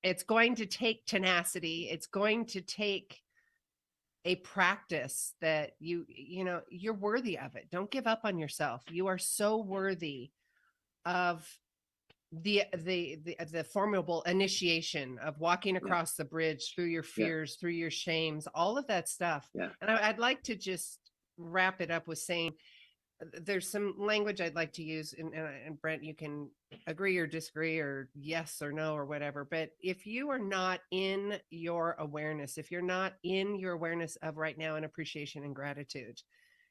S1: It's going to take tenacity. It's going to take a practice that you're worthy of it. Don't give up on yourself. You are so worthy of the formidable initiation of walking across the bridge through your fears, through your shames, all of that stuff.
S2: Yeah.
S1: And I'd like to just wrap it up with saying there's some language I'd like to use, and Brent, you can agree or disagree or yes or no or whatever. But if you are not in your awareness, if you're not in your awareness of right now and appreciation and gratitude,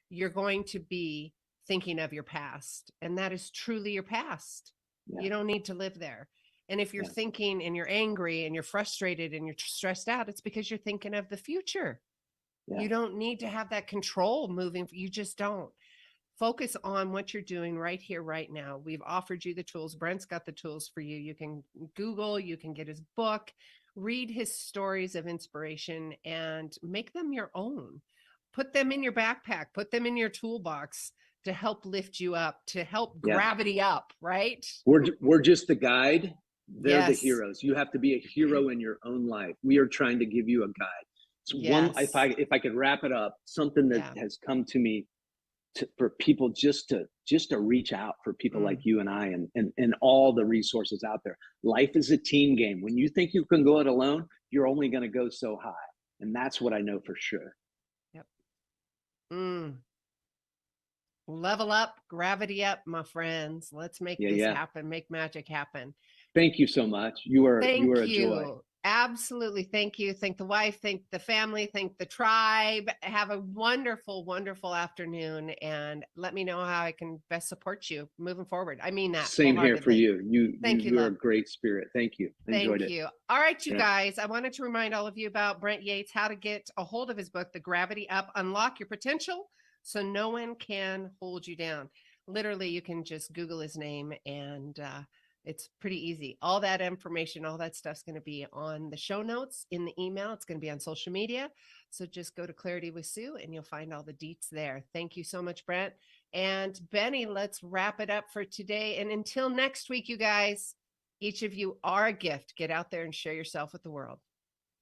S1: you're going to be thinking of your past, and that is truly your past. You don't need to live there. And if you're thinking and you're angry and you're frustrated and you're stressed out, it's because you're thinking of the future. You don't need to have that control moving. You just don't. Focus on what you're doing right here, right now. We've offered you the tools. Brent's got the tools for you. You can Google, you can get his book, read his stories of inspiration, and make them your own. Put them in your backpack, put them in your toolbox to help lift you up, to help gravity up, right?
S2: We're just the guide. They're the heroes. You have to be a hero in your own life. We are trying to give you a guide. So if I could wrap it up, something that has come to me for people just to reach out for people like you and I and all the resources out there. Life is a team game. When you think you can go it alone, you're only going to go so high. And that's what I know for sure.
S1: Yep. Level up, gravity up, my friends. Let's make this happen, make magic happen.
S2: Thank you so much. You are a joy.
S1: Absolutely. Thank you. Thank the wife, thank the family, thank the tribe. Have a wonderful, wonderful afternoon, and let me know how I can best support you moving forward. I mean that.
S2: Same here for you. You're a great spirit. Thank you. Enjoyed
S1: Thank you. All right, you guys. I wanted to remind all of you about Brent Yates, how to get a hold of his book, The Gravity Up, Unlock Your Potential so no one can hold you down. Literally, you can just Google his name and it's pretty easy. All that information, all that stuff's going to be on the show notes in the email. It's going to be on social media. So just go to Clarity with Sue and you'll find all the deets there. Thank you so much, Brent. And Benny, let's wrap it up for today. And until next week, you guys, each of you are a gift. Get out there and share yourself with the world.